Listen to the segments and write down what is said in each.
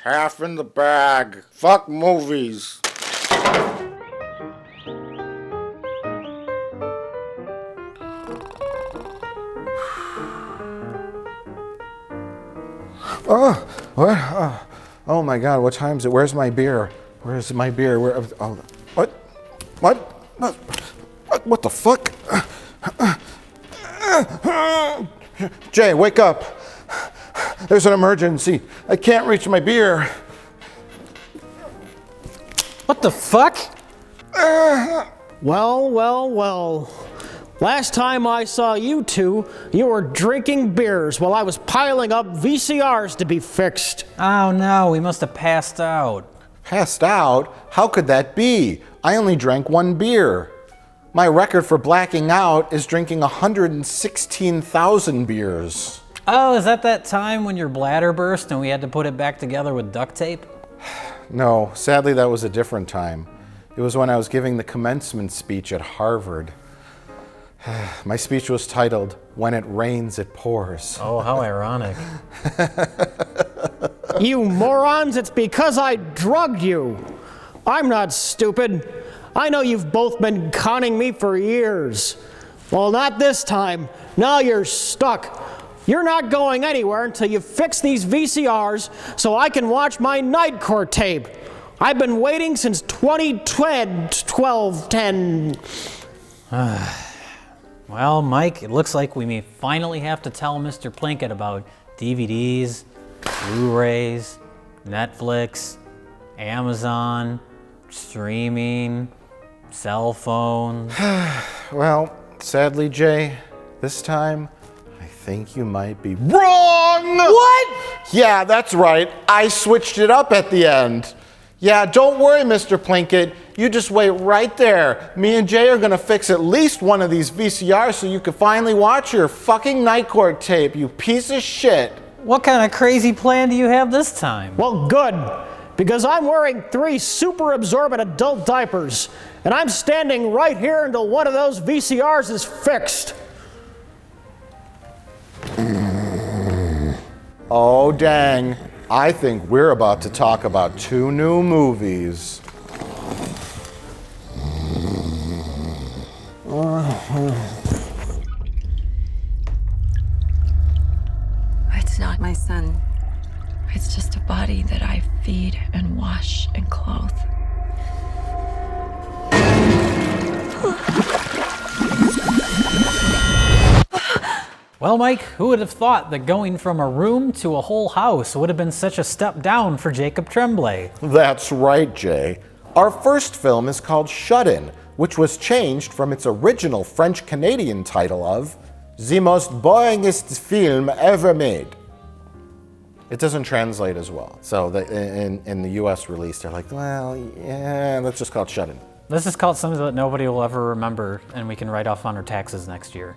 half in the bag. Fuck movies. What? Oh my God, what time is it? Where's my beer? Where's my beer? What? What the fuck? Jay, wake up. There's an emergency. I can't reach my beer. What the fuck? Well. Last time I saw you two, you were drinking beers while I was piling up VCRs to be fixed. Oh no, we must have passed out. Passed out? How could that be? I only drank one beer. My record for blacking out is drinking 116,000 beers. Oh, is that time when your bladder burst and we had to put it back together with duct tape? No, sadly that was a different time. It was when I was giving the commencement speech at Harvard. My speech was titled, "When It Rains, It Pours." Oh, how ironic. You morons, it's because I drugged you. I'm not stupid. I know you've both been conning me for years. Well, not this time. Now you're stuck. You're not going anywhere until you fix these VCRs so I can watch my Night Court tape. I've been waiting since 2010. Well, Mike, it looks like we may finally have to tell Mr. Plinkett about DVDs, Blu-rays, Netflix, Amazon, streaming, cell phones. Well, sadly, Jay, this time, I think you might be wrong! What? Yeah, that's right. I switched it up at the end. Yeah, don't worry, Mr. Plinkett. You just wait right there. Me and Jay are gonna fix at least one of these VCRs so you can finally watch your fucking Night Court tape, you piece of shit. What kind of crazy plan do you have this time? Well, good, because I'm wearing 3 super absorbent adult diapers, and I'm standing right here until one of those VCRs is fixed. Oh, dang. I think we're about to talk about 2 new movies. It's not my son. It's just a body that I feed and wash and clothe. Well, Mike, who would have thought that going from a room to a whole house would have been such a step down for Jacob Tremblay? That's right, Jay. Our first film is called Shut-In, which was changed from its original French-Canadian title of The Most Boringest Film Ever Made. It doesn't translate as well. So in the US release, they're like, well, yeah, let's just call it Shut-In. This is called something that nobody will ever remember and we can write off on our taxes next year.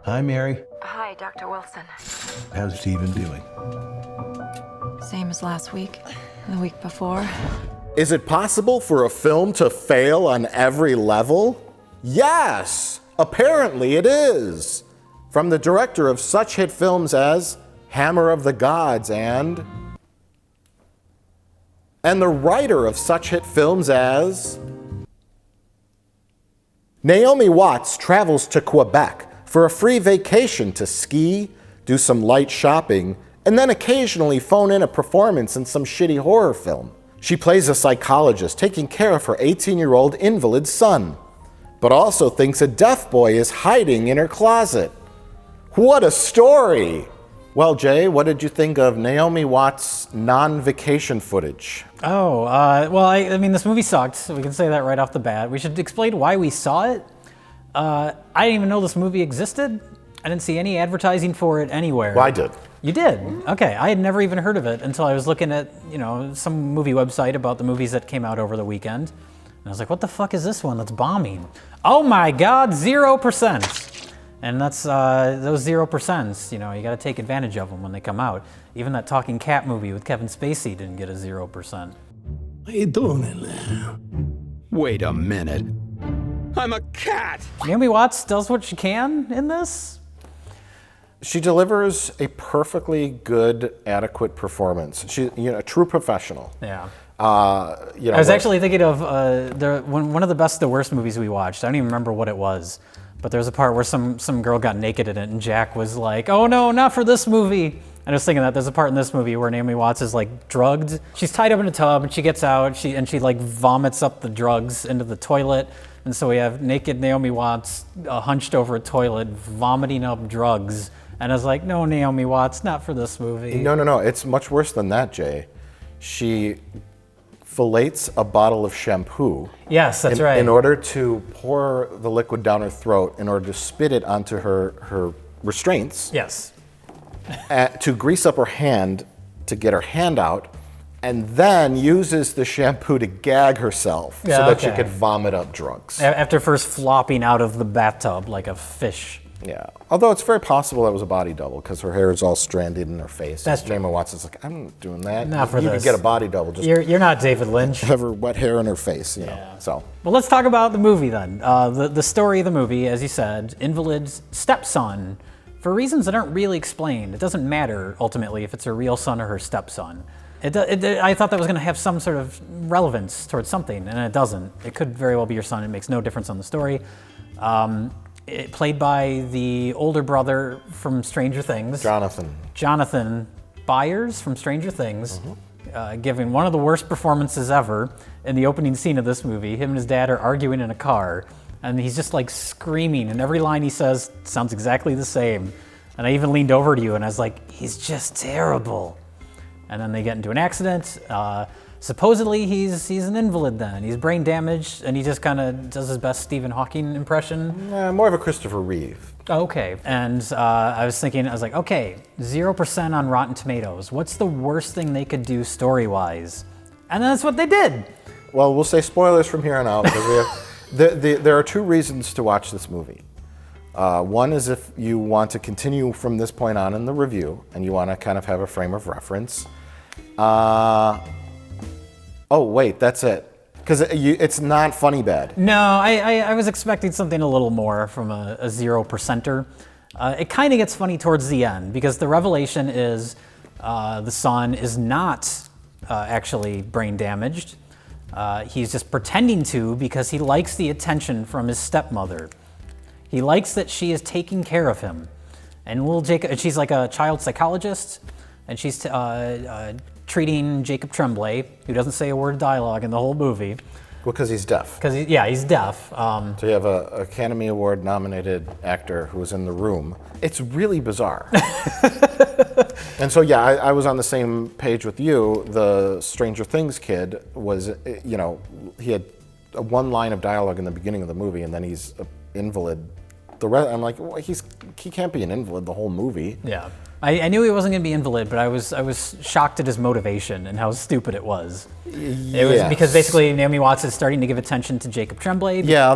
Hi, Mary. Hi, Dr. Wilson. How's Stephen doing? Same as last week, and the week before. Is it possible for a film to fail on every level? Yes, apparently it is. From the director of such hit films as Hammer of the Gods and the writer of such hit films as Naomi Watts travels to Quebec for a free vacation to ski, do some light shopping, and then occasionally phone in a performance in some shitty horror film. She plays a psychologist taking care of her 18-year-old invalid son, but also thinks a deaf boy is hiding in her closet. What a story! Well, Jay, what did you think of Naomi Watts' non-vacation footage? Oh, well, I mean, this movie sucked. We can say that right off the bat. We should explain why we saw it. I didn't even know this movie existed. I didn't see any advertising for it anywhere. Well, I did. You did? Okay, I had never even heard of it until I was looking at, some movie website about the movies that came out over the weekend. And I was like, what the fuck is this one that's bombing? Oh my God, 0%. And that's those 0%, you gotta take advantage of them when they come out. Even that Talking Cat movie with Kevin Spacey didn't get a 0%. What are you doing in there? Wait a minute. I'm a cat! Naomi Watts does what she can in this. She delivers a perfectly good, adequate performance. She, a true professional. Yeah. I was actually thinking of one of the best, the worst movies we watched. I don't even remember what it was, but there's a part where some girl got naked in it, and Jack was like, "Oh no, not for this movie." And I was thinking that there's a part in this movie where Naomi Watts is like drugged. She's tied up in a tub, and she gets out. She like vomits up the drugs into the toilet, and so we have naked Naomi Watts hunched over a toilet, vomiting up drugs. And I was like, "No, Naomi Watts, not for this movie." No. It's much worse than that, Jay. She fillets a bottle of shampoo. Yes, that's right. In order to pour the liquid down her throat, in order to spit it onto her restraints. Yes. To grease up her hand to get her hand out, and then uses the shampoo to gag herself so that she could vomit up drugs. After first flopping out of the bathtub like a fish. Yeah. Although it's very possible that was a body double because her hair is all stranded in her face. That's true. Naomi Watts is like, I'm not doing that. Not for you this. could get a body double. Just You're not David Lynch. have her wet hair in her face, you know. So. Well, let's talk about the movie then. The story of the movie, as you said, invalid's stepson. For reasons that aren't really explained, it doesn't matter ultimately if it's her real son or her stepson. I thought that was going to have some sort of relevance towards something, and it doesn't. It could very well be your son. It makes no difference on the story. Played by the older brother from Stranger Things. Jonathan Byers from Stranger Things, giving one of the worst performances ever in the opening scene of this movie. Him and his dad are arguing in a car, and he's just like screaming, and every line he says sounds exactly the same. And I even leaned over to you, and I was like, he's just terrible. And then they get into an accident. Supposedly he's an invalid then. He's brain damaged, and he just kind of does his best Stephen Hawking impression. More of a Christopher Reeve. Okay, and I was like, okay, 0% on Rotten Tomatoes. What's the worst thing they could do story-wise? And that's what they did. Well, we'll say spoilers from here on out because we have, there are two reasons to watch this movie. One is if you want to continue from this point on in the review and you want to kind of have a frame of reference. Oh, wait, that's it. Because it's not funny bad. No, I was expecting something a little more from a 0%er. It kind of gets funny towards the end because the revelation is the son is not actually brain damaged. He's just pretending to because he likes the attention from his stepmother. He likes that she is taking care of him. And little Jacob, she's like a child psychologist, and she's treating Jacob Tremblay, who doesn't say a word of dialogue in the whole movie. Well, because he's deaf. He's deaf. So you have an Academy Award nominated actor who was in the room. It's really bizarre. And so, yeah, I was on the same page with you. The Stranger Things kid was, he had one line of dialogue in the beginning of the movie, and then he's an invalid. The rest, I'm like, well, he can't be an invalid the whole movie. Yeah. I knew he wasn't going to be invalid, but I was shocked at his motivation and how stupid it was. It was because basically Naomi Watts is starting to give attention to Jacob Tremblay. Yeah,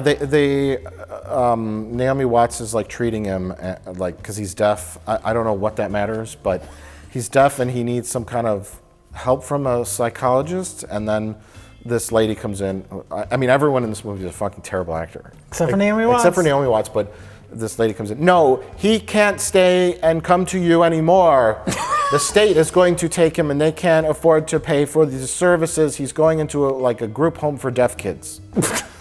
Naomi Watts is like treating him because he's deaf. I don't know what that matters, but he's deaf and he needs some kind of help from a psychologist. And then this lady comes in. I mean, everyone in this movie is a fucking terrible actor, except for Naomi Watts. Except for Naomi Watts, but. This lady comes in. No, he can't stay and come to you anymore. The state is going to take him, and they can't afford to pay for these services. He's going into a group home for deaf kids.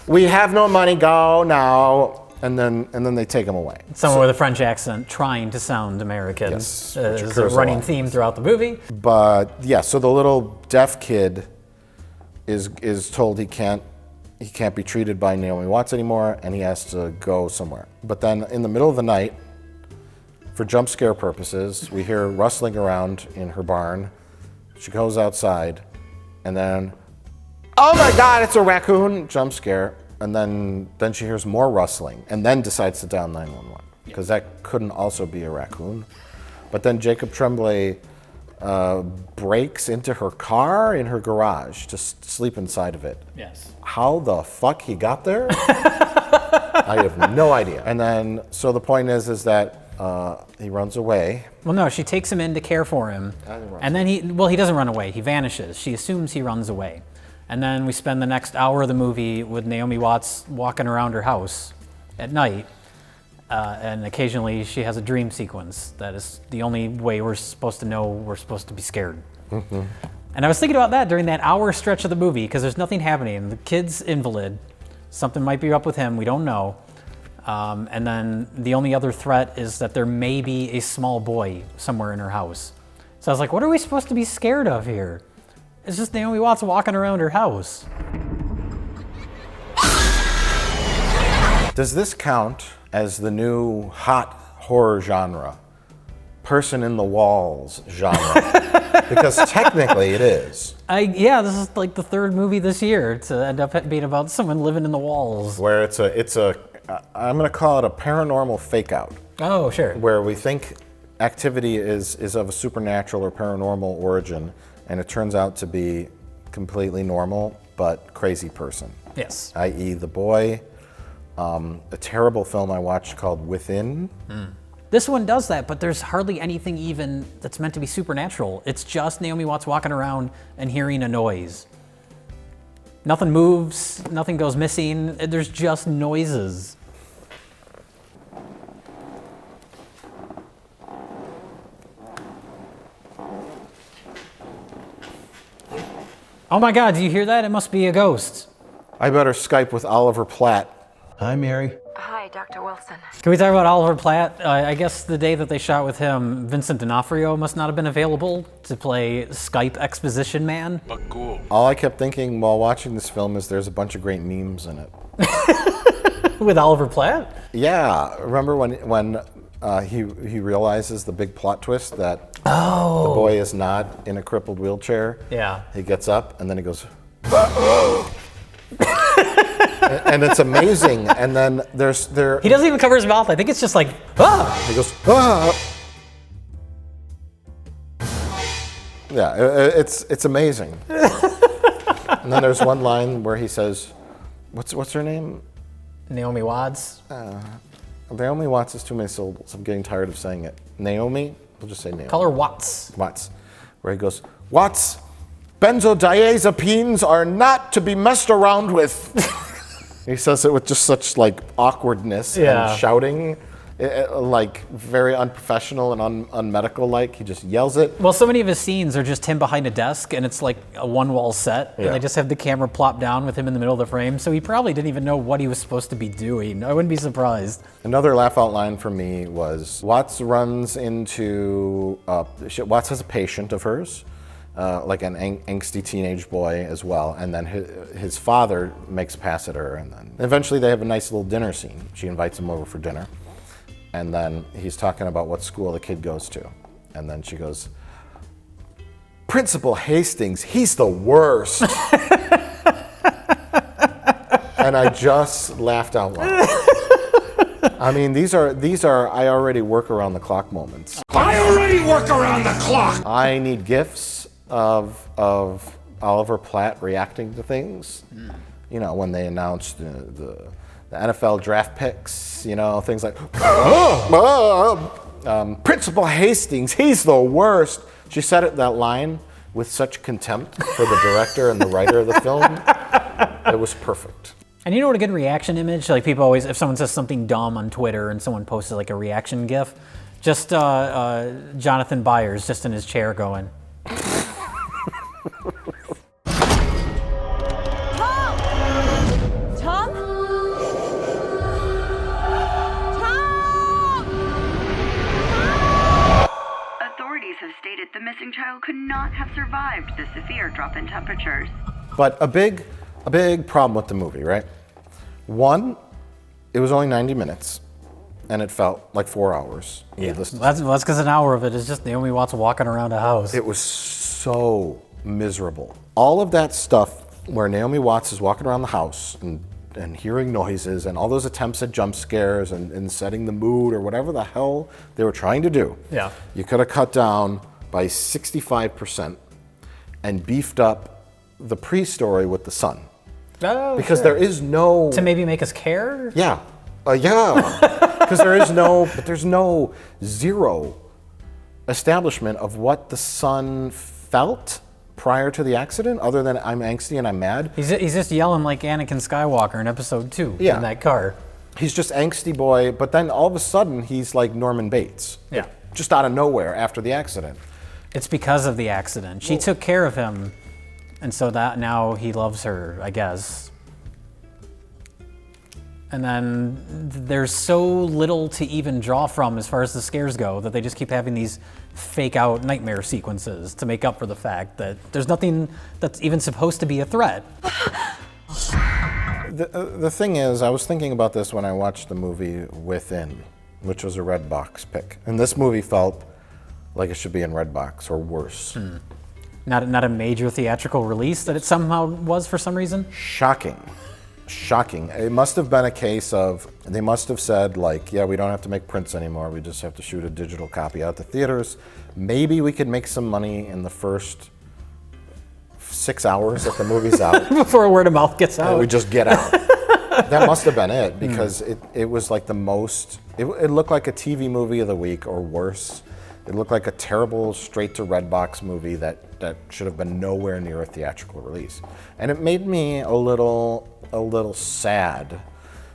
We have no money. Go now. And then they take him away. Someone with a French accent trying to sound American. Yes, is a running theme throughout the movie. But yeah, so the little deaf kid is told he can't be treated by Naomi Watts anymore, and he has to go somewhere. But then in the middle of the night, for jump scare purposes, we hear rustling around in her barn. She goes outside, and then, oh my God, it's a raccoon! Jump scare. And then she hears more rustling, and then decides to dial 911, because that couldn't also be a raccoon. But then Jacob Tremblay breaks into her car in her garage to sleep inside of it. Yes. How the fuck he got there? I have no idea. And then, so the point is that he runs away. Well, no, she takes him in to care for him. And then he doesn't run away. He vanishes. She assumes he runs away. And then we spend the next hour of the movie with Naomi Watts walking around her house at night. and occasionally she has a dream sequence. That is the only way we're supposed to know we're supposed to be scared. And I was thinking about that during that hour stretch of the movie, because there's nothing happening. The kid's invalid. Something might be up with him. We don't know. And then the only other threat is that there may be a small boy somewhere in her house. So I was like, what are we supposed to be scared of here? It's just Naomi Watts walking around her house. Does this count as the new hot horror genre? Person in the walls genre? Because technically it is. Yeah, this is like the third movie this year to end up being about someone living in the walls. Where it's a I'm going to call it a paranormal fake out. Oh, sure. Where we think activity is of a supernatural or paranormal origin, and it turns out to be completely normal but crazy person. Yes. I.e. The Boy, a terrible film I watched called Within. This one does that, but there's hardly anything even that's meant to be supernatural. It's just Naomi Watts walking around and hearing a noise. Nothing moves, nothing goes missing, there's just noises. Oh my God, do you hear that? It must be a ghost. I better Skype with Oliver Platt. Hi, Mary. Hi, Dr. Wilson. Can we talk about Oliver Platt? I guess the day that they shot with him, Vincent D'Onofrio must not have been available to play Skype Exposition Man. But cool. All I kept thinking while watching this film is there's a bunch of great memes in it. With Oliver Platt? Yeah, remember when he realizes the big plot twist that the boy is not in a crippled wheelchair? Yeah. He gets up and then he goes, and it's amazing. And then He doesn't even cover his mouth. I think it's just like, ah! He goes, ah! Yeah, it's amazing. And then there's one line where he says, what's her name? Naomi Watts. Naomi Watts is too many syllables. I'm getting tired of saying it. Naomi? We'll just say Naomi. Call her Watts. Watts. Where he goes, Watts, benzodiazepines are not to be messed around with. He says it with just such like awkwardness Yeah. and shouting, like very unprofessional and unmedical like. He just yells it. Well, so many of his scenes are just him behind a desk, and it's like a one-wall set, and Yeah. they just have the camera plopped down with him in the middle of the frame, so he probably didn't even know what he was supposed to be doing. I wouldn't be surprised. Another laugh out line for me was Watts runs into, Watts has a patient of hers, like an angsty teenage boy as well, and then his father makes a pass at her, and then eventually they have a nice little dinner scene. She invites him over for dinner, and then he's talking about what school the kid goes to, and then she goes, Principal Hastings, he's the worst. And I just laughed out loud. I mean, these are I already work around the clock moments. I already work around the clock. I need GIFs of Oliver Platt reacting to things. You know, when they announced the NFL draft picks, you know, things like, Principal Hastings, he's the worst. She said that line with such contempt for the director and the writer of the film. It was perfect. And you know what a good reaction image? Like people always, if someone says something dumb on Twitter and someone posts like a reaction GIF, just Jonathan Byers just in his chair going. Tom? Authorities have stated the missing child could not have survived the severe drop in temperatures. But a big problem with the movie, right? One, it was only 90 minutes, and it felt like 4 hours. Yeah, that's because an hour of it is just Naomi Watts walking around a house. It was so miserable. All of that stuff where Naomi Watts is walking around the house and hearing noises and all those attempts at jump scares and setting the mood or whatever the hell they were trying to do. Yeah. You could have cut down by 65% and beefed up the pre-story with the son. Oh, because sure. there is no... To maybe make us care? Yeah. Yeah. Because there's no zero establishment of what the son felt prior to the accident, other than I'm angsty and I'm mad. He's just yelling like Anakin Skywalker in episode 2 Yeah. in that car. He's just angsty boy, but then all of a sudden he's like Norman Bates. Yeah. Just out of nowhere after the accident. It's because of the accident. She took care of him, and so that now he loves her, I guess. And then there's so little to even draw from as far as the scares go that they just keep having these fake out nightmare sequences to make up for the fact that there's nothing that's even supposed to be a threat. The thing is, I was thinking about this when I watched the movie Within, which was a Redbox pick. And this movie felt like it should be in Redbox or worse. Not a major theatrical release that it somehow was for some reason? Shocking. It must have been a case of, they must have said like, yeah, we don't have to make prints anymore. We just have to shoot a digital copy out to theaters. Maybe we could make some money in the first 6 hours that the movie's out. Before word of mouth gets out. We just get out. That must have been it, because it was like the most, it looked like a TV movie of the week or worse. It looked like a terrible straight to Redbox movie that should have been nowhere near a theatrical release. And it made me a little sad,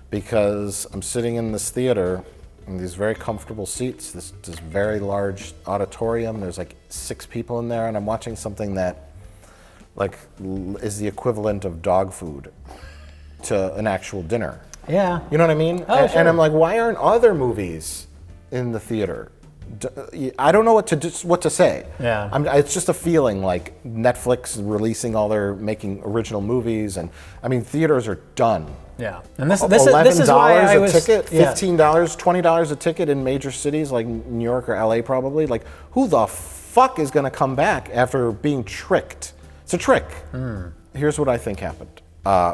because I'm sitting in this theater in these very comfortable seats, this very large auditorium. There's like 6 people in there, and I'm watching something that like is the equivalent of dog food to an actual dinner. Yeah. You know what I mean? Oh, sure. And I'm like, why aren't other movies in the theater? I don't know what to say. Yeah. It's just a feeling like Netflix releasing all their making original movies, and I mean theaters are done. Yeah. And this $11 is why I was a ticket, yeah. $15, $20 a ticket in major cities like New York or LA probably. Like, who the fuck is going to come back after being tricked? It's a trick. Here's what I think happened.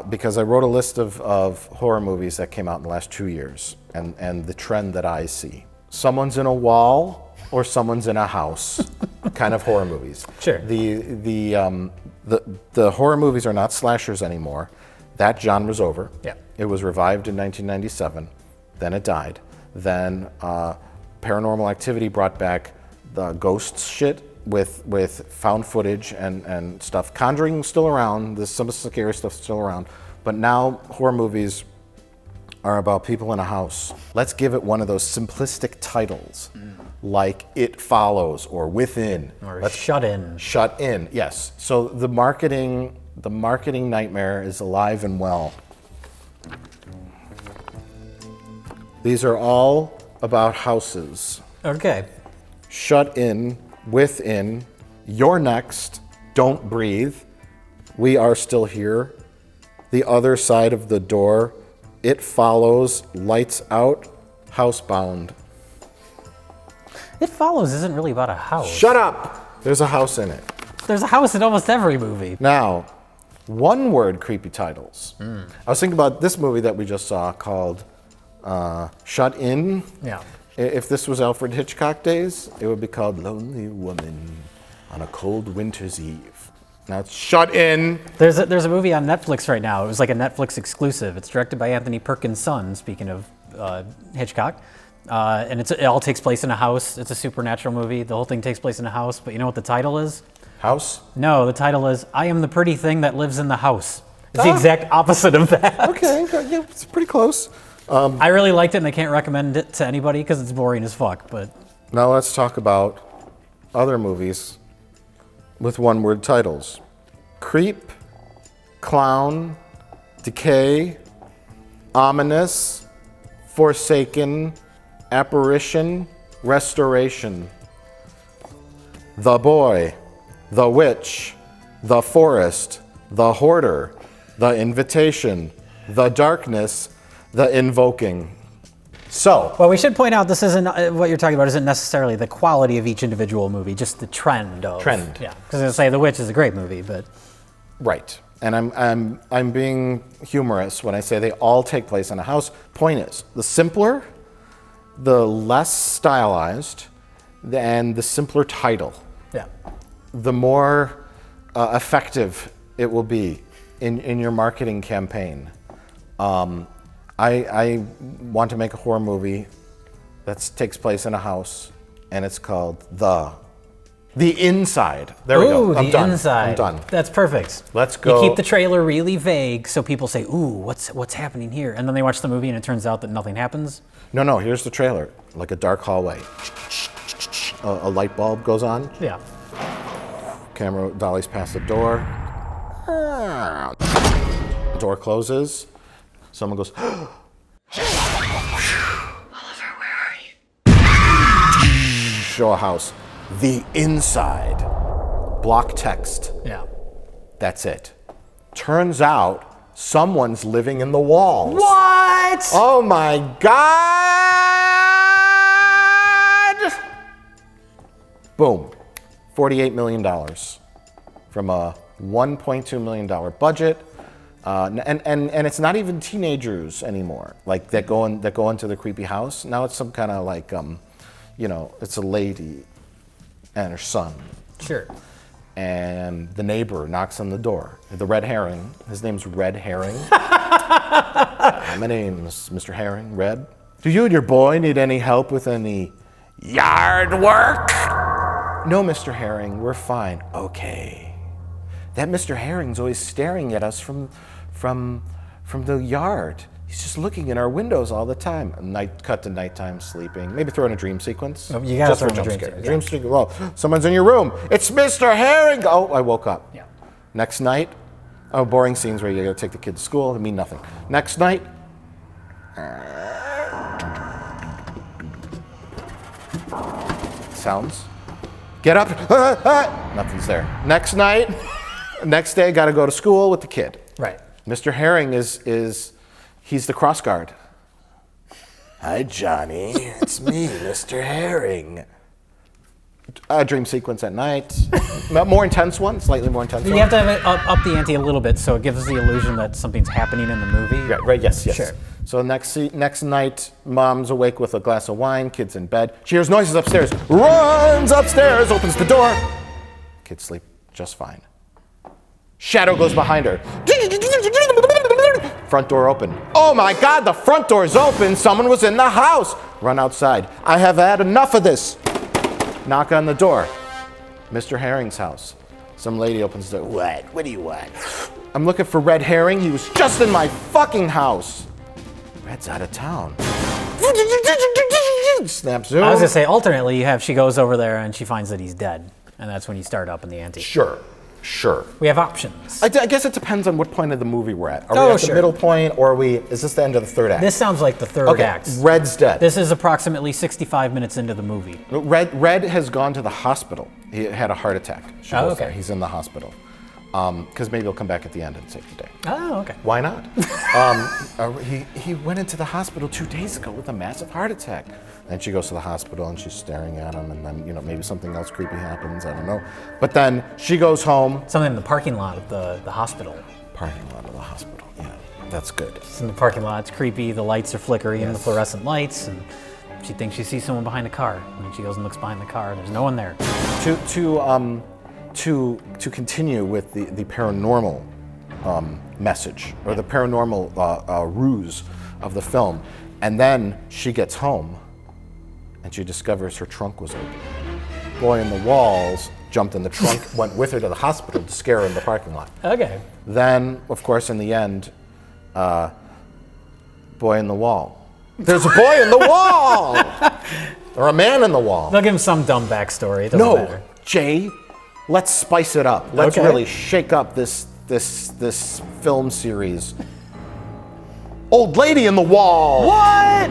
Because I wrote a list of horror movies that came out in the last 2 years, and the trend that I see. Someone's in a wall or someone's in a house kind of horror movies. Sure. The horror movies are not slashers anymore. That genre's over. Yeah. It was revived in 1997. Then it died. Then Paranormal Activity brought back the ghosts shit with found footage and stuff. Conjuring's still around. There's some of the scary stuff still around. But now horror movies are about people in a house. Let's give it one of those simplistic titles, like It Follows or Within. Or Shut In. Shut In, yes. So the marketing nightmare is alive and well. These are all about houses. Okay. Shut In, Within, You're Next, Don't Breathe, We Are Still Here, The Other Side of the Door, It Follows, Lights Out, Housebound. It Follows isn't really about a house. Shut up! There's a house in it. There's a house in almost every movie. Now, one-word creepy titles. I was thinking about this movie that we just saw called Shut In. Yeah. If this was Alfred Hitchcock days, it would be called Lonely Woman on a Cold Winter's Eve. Now it's Shut In. There's a movie on Netflix right now. It was like a Netflix exclusive. It's directed by Anthony Perkins' son, speaking of Hitchcock. And it all takes place in a house. It's a supernatural movie. The whole thing takes place in a house. But you know what the title is? House? No, the title is I Am the Pretty Thing That Lives in the House. It's the exact opposite of that. Okay, yeah, it's pretty close. I really liked it, and I can't recommend it to anybody because it's boring as fuck. But Now let's talk about other movies with one-word titles. Creep, Clown, Decay, Ominous, Forsaken, Apparition, Restoration. The Boy, The Witch, The Forest, The Hoarder, The Invitation, The Darkness, The Invoking. So, well, we should point out this isn't what you're talking about. Isn't necessarily the quality of each individual movie, just the trend of Trend. Yeah, because I was gonna say The Witch is a great movie, but right. And I'm being humorous when I say they all take place in a house. Point is, the simpler, the less stylized, and the simpler title, yeah. the more effective it will be in your marketing campaign. I want to make a horror movie that takes place in a house, and it's called The The Inside. There we go. I'm done. Inside. I'm done. That's perfect. Let's go. You keep the trailer really vague so people say, ooh, what's happening here? And then they watch the movie and it turns out that nothing happens. No, here's the trailer. Like a dark hallway. A light bulb goes on. Yeah. Camera dollies past the door. Door closes. Someone goes, Oliver, where are you? show a house. The Inside. Block text. Yeah. That's it. Turns out someone's living in the walls. What? Oh my God! Boom. $48 million from a $1.2 million budget. And it's not even teenagers anymore, like that go into the creepy house. Now it's some kind of like, it's a lady and her son. Sure. And the neighbor knocks on the door. The Red Herring. His name's Red Herring. My name's Mr. Herring, Red. Do you and your boy need any help with any yard work? No, Mr. Herring, we're fine. Okay. That Mr. Herring's always staring at us from the yard. He's just looking in our windows all the time. Cut to nighttime sleeping. Maybe throw in a dream sequence. Oh, you gotta just throw for in a jump dream scare. sequence, Dream sequence. Well, someone's in your room. It's Mr. Herring. Oh, I woke up. Yeah. Next night, boring scenes where you gotta take the kids to school. It mean nothing. Next night, sounds. Get up. Nothing's there. Next night, next day, gotta go to school with the kid. Right. Mr. Herring he's the cross guard. Hi, Johnny. It's me, Mr. Herring. A dream sequence at night. More intense one, slightly more intense one. You have to have it up the ante a little bit so it gives us the illusion that something's happening in the movie. Yeah, right, yes. Sure. So next night, mom's awake with a glass of wine, kid's in bed. She hears noises upstairs, runs upstairs, opens the door. Kids sleep just fine. Shadow goes behind her. Front door open. Oh my God, the front door's open. Someone was in the house. Run outside. I have had enough of this. Knock on the door. Mr. Herring's house. Some lady opens the door. What? What do you want? I'm looking for Red Herring. He was just in my fucking house. Red's out of town. Snap zoom. I was gonna say, alternately, she goes over there and she finds that he's dead. And that's when you start up in the ante. Sure. We have options. I guess it depends on what point of the movie we're at. Are we at sure. the middle point, or is this the end of the third act? This sounds like the third act. Red's dead. This is approximately 65 minutes into the movie. Red has gone to the hospital. He had a heart attack. Okay. He's in the hospital. Because maybe he'll come back at the end and save the day. Oh, okay. Why not? He went into the hospital 2 days ago with a massive heart attack. And she goes to the hospital and she's staring at him, and then maybe something else creepy happens. I don't know. But then she goes home. Something in the parking lot of the hospital. Parking lot of the hospital. Yeah, that's good. It's in the parking lot. It's creepy. The lights are flickering, the fluorescent lights, and she thinks she sees someone behind a car. And then she goes and looks behind the car. There's no one there. To continue with the paranormal message, or the paranormal ruse of the film, and then she gets home and she discovers her trunk was open. Boy in the walls jumped in the trunk, went with her to the hospital to scare her in the parking lot. Okay. Then, of course, in the end, boy in the wall. There's a boy in the wall! Or a man in the wall. They'll give him some dumb backstory. It doesn't matter. Jay, let's spice it up. Let's Okay. really shake up this film series. Old lady in the wall. What?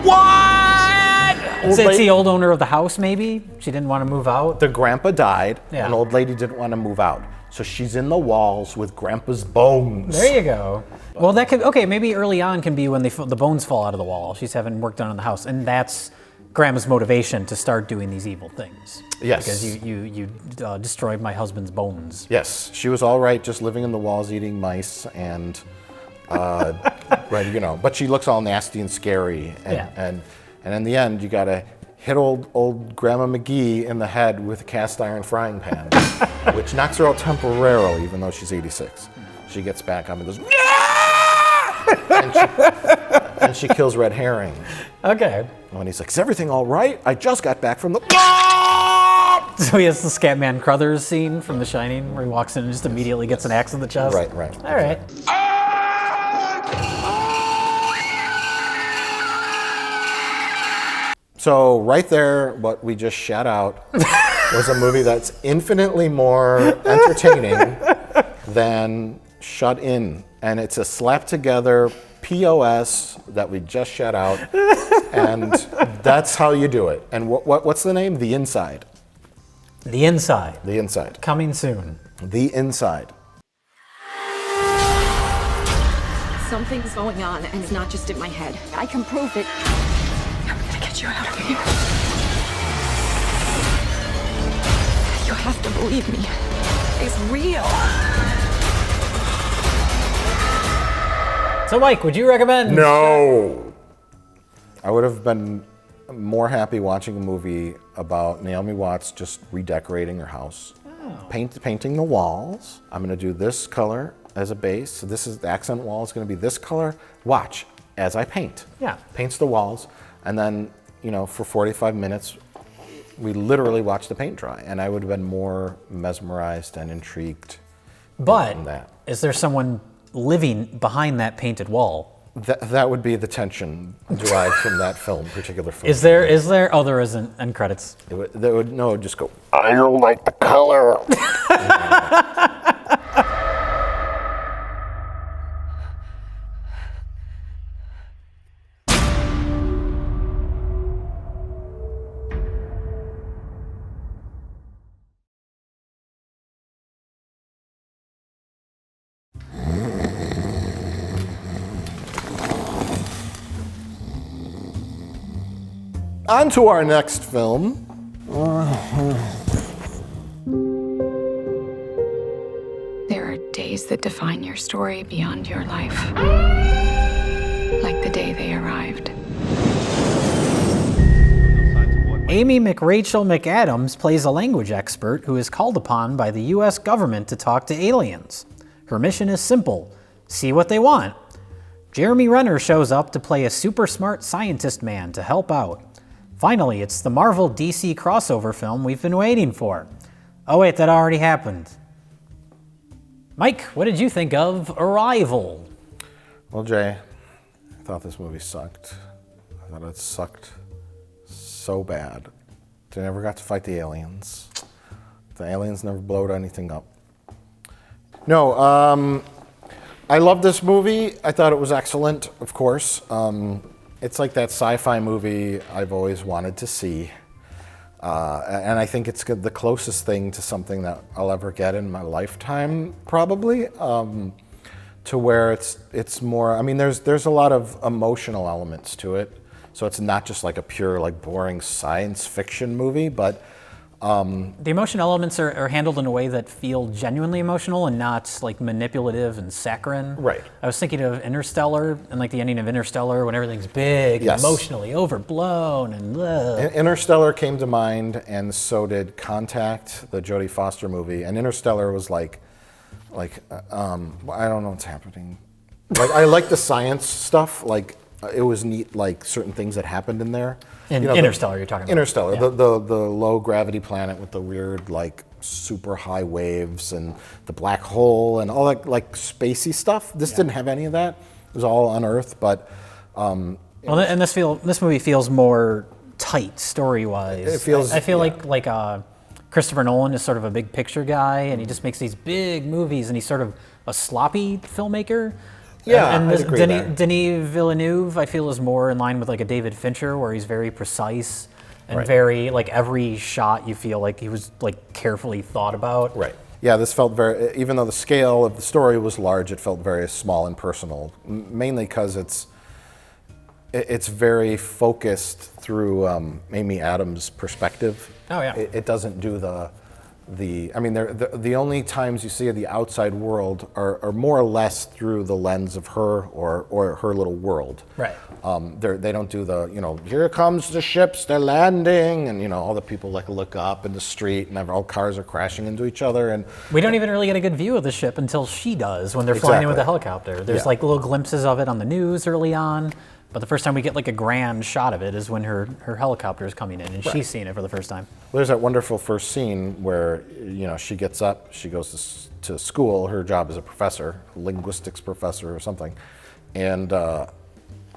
It's the old owner of the house, maybe? She didn't want to move out? The grandpa died, Yeah. and old lady didn't want to move out. So she's in the walls with grandpa's bones. There you go. Well, that could, maybe early on can be when the bones fall out of the wall. She's having work done on the house, and that's grandma's motivation to start doing these evil things. Yes. Because you destroyed my husband's bones. Yes, she was all right just living in the walls eating mice and, but she looks all nasty and scary. And in the end, you gotta hit old Grandma McGee in the head with a cast iron frying pan, which knocks her out temporarily, even though she's 86. She gets back up and goes, and she kills Red Herring. Okay. When he's like, is everything all right? I just got back from the... So he has the Scatman Crothers scene from The Shining where he walks in and just immediately gets an axe in the chest. Right. All right. So right there, what we just shout out was a movie that's infinitely more entertaining than Shut In. And it's a slap together POS that we just shout out. And that's how you do it. And what's the name? The Inside. The Inside. The Inside. Coming soon. The Inside. Something's going on, and it's not just in my head. I can prove it. I'm gonna get you out of here. You have to believe me. It's real. So, Mike, would you recommend? No. I would have been more happy watching a movie about Naomi Watts just redecorating her house, painting the walls. I'm going to do this color as a base. So this is the accent wall is going to be this color. Watch as I paint. Yeah. Paints the walls, and then for 45 minutes, we literally watched the paint dry, and I would have been more mesmerized and intrigued. But in that. Is there someone living behind that painted wall? That would be the tension derived from that particular film. Is there? Oh, there isn't. End credits. It would just go, I don't like the color. On to our next film. There are days that define your story beyond your life. Like the day they arrived. Amy McRachel McAdams plays a language expert who is called upon by the U.S. government to talk to aliens. Her mission is simple: see what they want. Jeremy Renner shows up to play a super smart scientist man to help out. Finally, it's the Marvel DC crossover film we've been waiting for. Oh wait, that already happened. Mike, what did you think of Arrival? Well, Jay, I thought this movie sucked. I thought it sucked so bad. They never got to fight the aliens. The aliens never blowed anything up. No, I love this movie. I thought it was excellent, of course. It's like that sci-fi movie I've always wanted to see. And I think it's the closest thing to something that I'll ever get in my lifetime, probably. To where it's more, I mean, there's a lot of emotional elements to it. So it's not just like a pure, like boring science fiction movie, but the emotional elements are handled in a way that feel genuinely emotional and not like manipulative and saccharine. Right. I was thinking of Interstellar and like the ending of Interstellar when everything's big Yes. and emotionally overblown and Interstellar came to mind, and so did Contact, the Jodie Foster movie. And Interstellar was like I don't know what's happening. Like I like the science stuff. Like it was neat, like certain things that happened in there. Interstellar, you're talking about. Interstellar, Yeah. the low gravity planet with the weird like super high waves and the black hole and all that like spacey stuff. This didn't have any of that. It was all on Earth, but and this movie feels more tight story wise. It feels. I feel like Christopher Nolan is sort of a big picture guy, and he just makes these big movies, and he's sort of a sloppy filmmaker. Yeah, and I'd agree there. Denis Villeneuve, I feel, is more in line with like a David Fincher, where he's very precise and Right. very like every shot you feel like he was like carefully thought about. Right. Yeah, this felt very. Even though the scale of the story was large, it felt very small and personal. Mainly because it's very focused through Amy Adams' perspective. Oh yeah. It doesn't do the. I mean, the only times you see the outside world are more or less through the lens of her or her little world. Right. They don't do the, here comes the ships, they're landing, and all the people like look up in the street and all cars are crashing into each other. And We don't even really get a good view of the ship until she does when they're flying in with the Exactly. helicopter. There's Yeah. like little glimpses of it on the news early on, But the first time we get like a grand shot of it is when her helicopter is coming in and she's seeing it for the first time. There's that wonderful first scene where, you know, she gets up, she goes to school. Her job is a professor, linguistics professor or something. And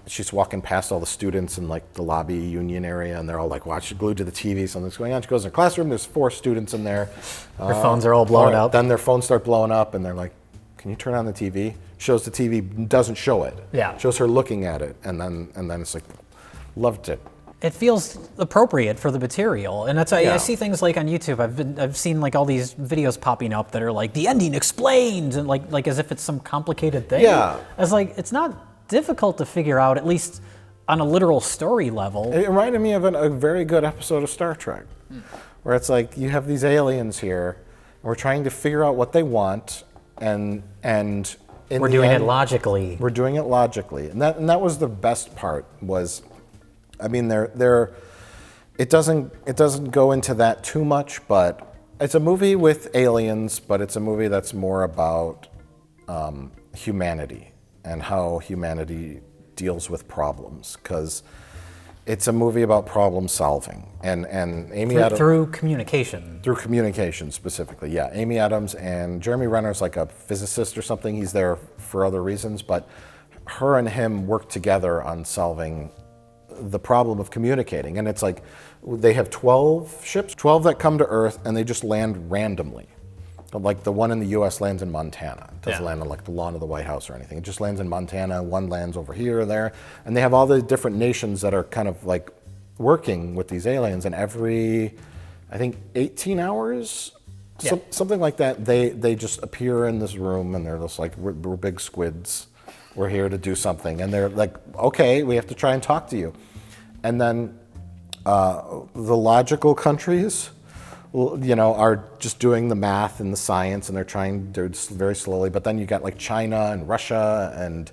she's walking past all the students in like the lobby union area, and they're all like glued to the TV, something's going on. She goes in her classroom, there's 4 students in there. Their phones are all blown up. Then their phones start blowing up, and they're like, can you turn on the TV? Shows the TV, doesn't show it. Yeah. Shows her looking at it, and then it's like, loved it. It feels appropriate for the material, and that's why Yeah. I see things like on YouTube. I've seen like all these videos popping up that are like the ending explained, and like as if it's some complicated thing. Yeah. It's like it's not difficult to figure out, at least on a literal story level. It reminded me of a very good episode of Star Trek, where it's like you have these aliens here, and we're trying to figure out what they want, and in We're the doing end, it logically. We're doing it logically, and that was the best part. Was, I mean, it doesn't go into that too much, but it's a movie with aliens, but it's a movie that's more about humanity and how humanity deals with problems, because it's a movie about problem solving, and Amy Adams Through communication. through communication specifically. Yeah, Amy Adams and Jeremy Renner's like a physicist or something. He's there for other reasons, but her and him work together on solving the problem of communicating. And it's like they have 12 ships, 12 that come to Earth, and they just land randomly. Like the one in the U.S. lands in Montana. It doesn't land on like the lawn of the White House or anything. It just lands in Montana. One lands over here or there. And they have all the different nations that are kind of like working with these aliens. And every, I think, 18 hours, something like that, they just appear in this room, and they're just like, we're big squids. We're here to do something. And they're like, okay, we have to try and talk to you. And then the logical countries, you know, are just doing the math and the science, and they're trying to do it very slowly. But then you got like China and Russia and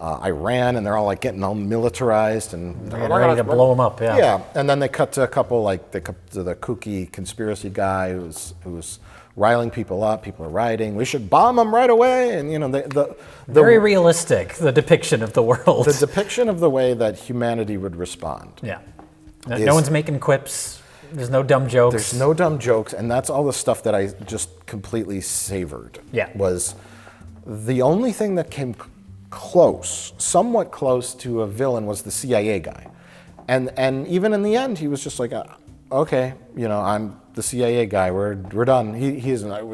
Iran, and they're all like getting all militarized and They're ready to blow them up. Yeah. Yeah, and then they cut to a couple like the kooky conspiracy guy who's riling people up. People are rioting. We should bomb them right away, and you know the Very realistic, the depiction of the world. the depiction of the way that humanity would respond. Yeah. No one's making quips. There's no dumb jokes. There's no dumb jokes, and that's all the stuff that I just completely savored. Yeah. Was the only thing that came close, somewhat close to a villain, was the CIA guy, and even in the end, he was just like, okay, you know, I'm the CIA guy. We're done. He isn't.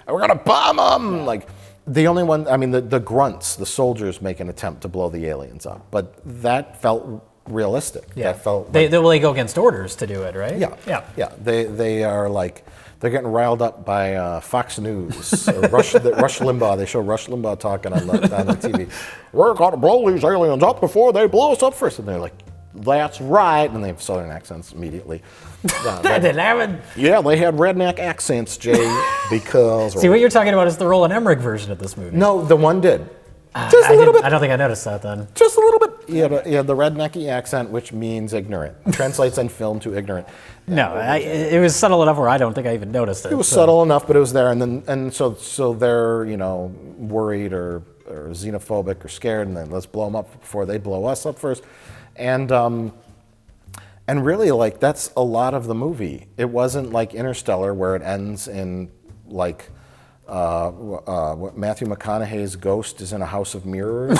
We're gonna bomb him. Yeah. Like the only one. I mean, the grunts, the soldiers make an attempt to blow the aliens up, but that felt realistic. Yeah. That felt they go against orders to do it, right? Yeah. They are like, they're getting riled up by Fox News, or Rush Limbaugh. They show Rush Limbaugh talking on the TV. We're going to blow these aliens up before they blow us up first. And they're like, that's right. And they have Southern accents immediately. They didn't have it. Yeah, they had redneck accents, Jay, because... See, what you're talking about is the Roland Emmerich version of this movie. No, the one did. Just a little bit. I don't think I noticed that then. Just a little bit. Yeah, the rednecky accent, which means ignorant. Translates in film to ignorant. No, it was subtle enough where I don't think I even noticed it. It was subtle enough, but it was there, and so they're, you know, worried or xenophobic or scared, and then let's blow them up before they blow us up first, and really, like, that's a lot of the movie. It wasn't like Interstellar, where it ends in like Matthew McConaughey's ghost is in a house of mirrors,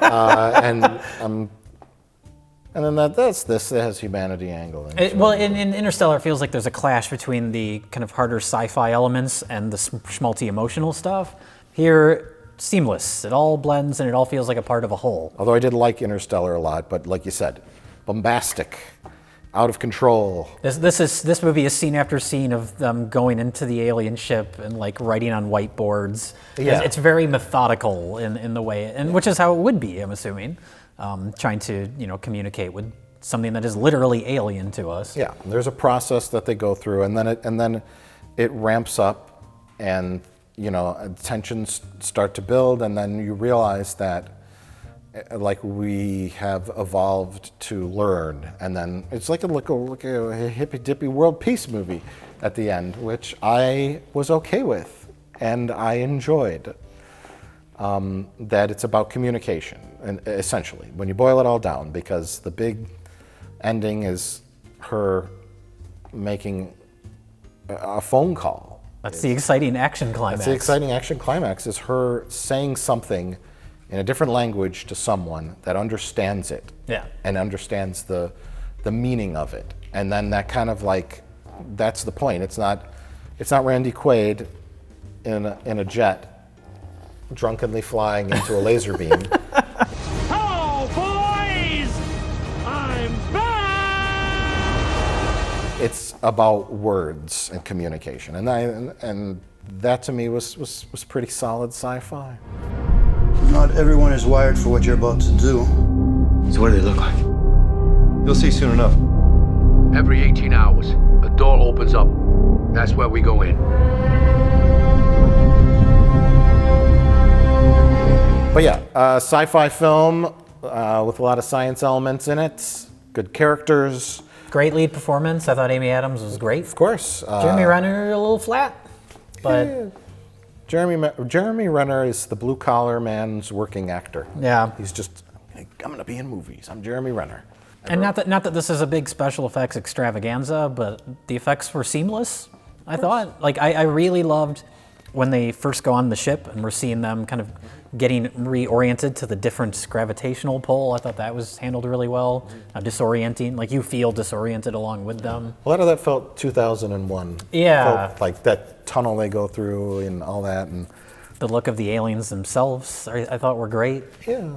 and then this has humanity angle. Well, in Interstellar, it feels like there's a clash between the kind of harder sci-fi elements and the schmaltzy emotional stuff. Here, seamless. It all blends and it all feels like a part of a whole. Although I did like Interstellar a lot, but like you said, bombastic, out of control. This movie is scene after scene of them going into the alien ship and like writing on whiteboards. Yeah. It's very methodical in the way, and which is how it would be, I'm assuming, trying to, you know, communicate with something that is literally alien to us. Yeah, there's a process that they go through, and then it ramps up, and you know, tensions start to build, and then you realize that, like, we have evolved to learn, and then it's like a hippy dippy world peace movie at the end, which I was okay with and I enjoyed. That it's about communication, and essentially, when you boil it all down, because the big ending is her making a phone call. That's the exciting action climax. That's the exciting action climax, is her saying something in a different language to someone that understands it. Yeah. And understands the meaning of it. And then that kind of like, that's the point. It's not Randy Quaid in a jet drunkenly flying into a laser beam. Oh, boys! I'm back! It's about words and communication, and that to me was pretty solid sci-fi. Not everyone is wired for what you're about to do. So what do they look like? You'll see soon enough. Every 18 hours, a door opens up. That's where we go in. But yeah, sci-fi film with a lot of science elements in it. Good characters. Great lead performance. I thought Amy Adams was great. Of course. Jeremy Renner a little flat, but yeah. Jeremy Renner is the blue-collar man's working actor. yeah. He's just, I'm gonna be in movies. I'm Jeremy Renner. And not that this is a big special effects extravaganza, but the effects were seamless, I thought. Like, I really loved when they first go on the ship and we're seeing them kind of getting reoriented to the different gravitational pull. I thought that was handled really well. Disorienting, like you feel disoriented along with them. A lot of that felt 2001. Yeah. Felt like that tunnel they go through and all that. And The look of the aliens themselves, I thought were great. yeah,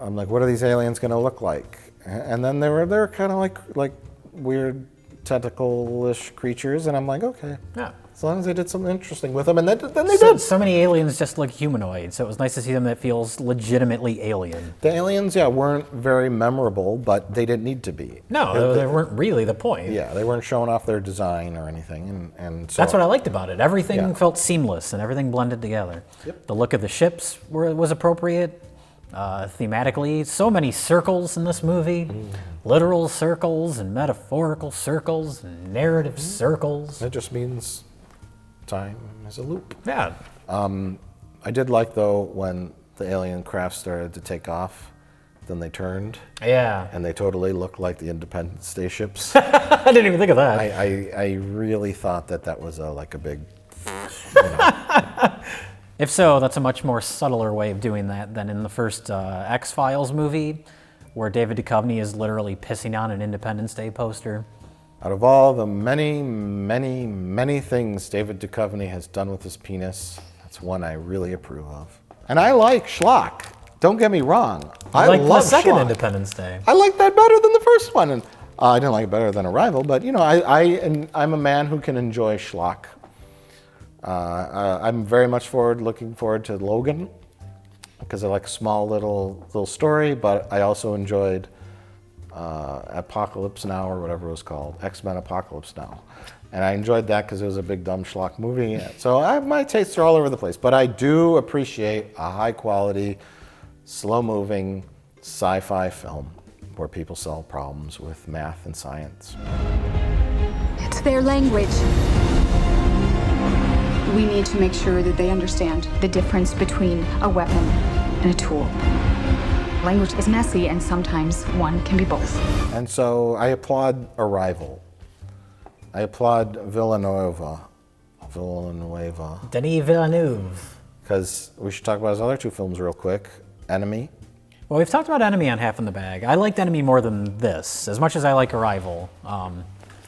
I'm like, what are these aliens gonna look like? And then they were kind of like weird tentacle-ish creatures, and I'm like, okay. Yeah. As long as they did something interesting with them, and then they did. So many aliens just look humanoid, so it was nice to see them that feels legitimately alien. The aliens, yeah, weren't very memorable, but they didn't need to be. No, they weren't really the point. Yeah, they weren't showing off their design or anything, and so That's what I liked about it. Everything Yeah. felt seamless and everything blended together. Yep. The look of the ships was appropriate. Thematically, so many circles in this movie. Literal circles and metaphorical circles and narrative circles. That just means time is a loop. Yeah. I did like, though, when the alien craft started to take off, then they turned, Yeah. and they totally looked like the Independence Day ships. I didn't even think of that. I really thought that was like a big, If so, that's a much more subtler way of doing that than in the first X-Files movie, where David Duchovny is literally pissing on an Independence Day poster. out of all the many, many, many things David Duchovny has done with his penis, that's one I really approve of. And I like schlock. Don't get me wrong. I like love the second schlock. Independence Day. I like that better than the first one, and I didn't like it better than Arrival. But you know, I'm a man who can enjoy schlock. I'm very much looking forward to Logan, because I like a small little story. But I also enjoyed Apocalypse Now, or whatever it was called, X-Men Apocalypse Now, and I enjoyed that because it was a big dumb schlock movie. So my tastes are all over the place, but I do appreciate a high quality, slow moving sci-fi film where people solve problems with math and science. It's their language. We need to make sure that they understand the difference between a weapon and a tool. Language is messy, and sometimes one can be both. And so I applaud Arrival. I applaud Villanueva. Denis Villeneuve. Because we should talk about his other two films real quick. Enemy. Well, we've talked about Enemy on Half in the Bag. I liked Enemy more than this, as much as I like Arrival.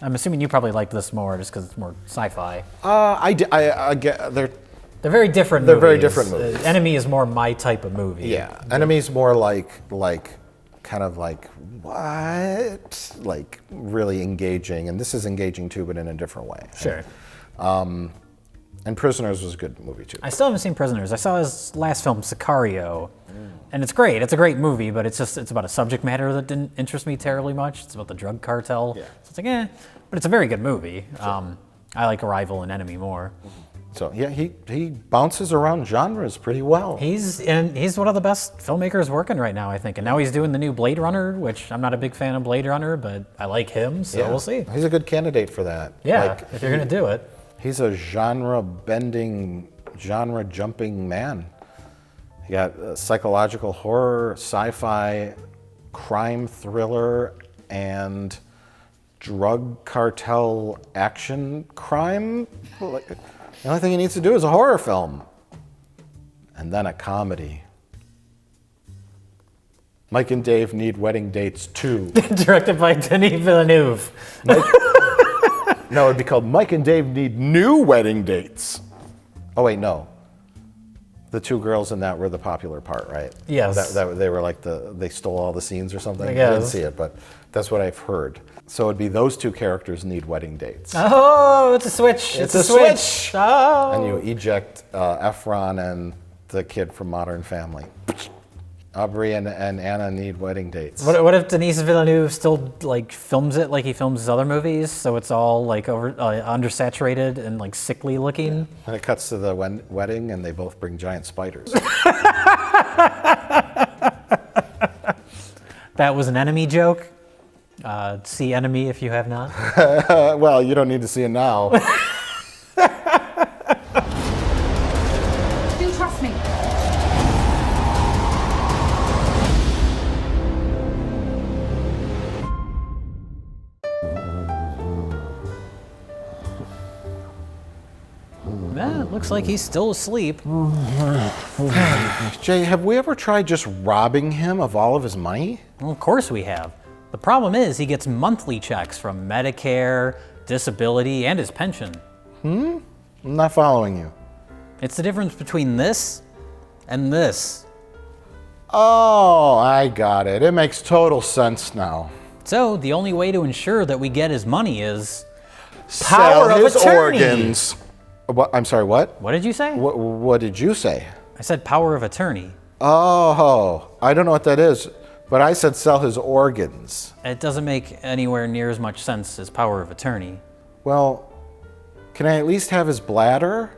I'm assuming you probably like this more just because it's more sci-fi. I get they're very different They're movies. very different movies. Enemy is more my type of movie. Yeah, Enemy's more like kind of like what? Like really engaging, and this is engaging too, but in a different way. Sure. And Prisoners was a good movie too. I still haven't seen Prisoners. I saw his last film, Sicario, and it's great. It's a great movie, but it's about a subject matter that didn't interest me terribly much. It's about the drug cartel. Yeah. So it's like, but it's a very good movie. Sure. I like Arrival and Enemy more. So yeah, he bounces around genres pretty well. He's one of the best filmmakers working right now, I think. And now he's doing the new Blade Runner, which I'm not a big fan of Blade Runner, but I like him, so we'll see. He's a good candidate for that. Yeah, if you're gonna do it. He's a genre-bending, genre-jumping man. You got psychological horror, sci-fi, crime thriller, and drug cartel action crime. The only thing he needs to do is a horror film. And then a comedy. Mike and Dave Need Wedding Dates 2. Directed by Denis Villeneuve. No, it'd be called Mike and Dave Need New Wedding Dates. Oh wait, no. The two girls in that were the popular part, right? Yes. They were like they stole all the scenes or something. I I guess. didn't see it, but that's what I've heard. So it'd be those two characters need wedding dates. Oh, it's a switch. It's a switch. Oh. And you eject Efron and the kid from Modern Family. Aubrey and Anna need wedding dates. What if Denis Villeneuve still like films it like he films his other movies, so it's all like undersaturated and like sickly looking? And it cuts to the wedding, and they both bring giant spiders. That was an enemy joke. See Enemy if you have not. Well, you don't need to see it now. Do trust me. It looks like he's still asleep. Jay, have we ever tried just robbing him of all of his money? Well, of course we have. The problem is he gets monthly checks from Medicare, disability, and his pension. I'm not following you. It's the difference between this and this. Oh, I got it. It makes total sense now. So the only way to ensure that we get his money is Sell power of his attorney. organs. What? I'm sorry, what? What did you say? What did you say? I said power of attorney. Oh, I don't know what that is, but I said sell his organs. It doesn't make anywhere near as much sense as power of attorney. Well, can I at least have his bladder?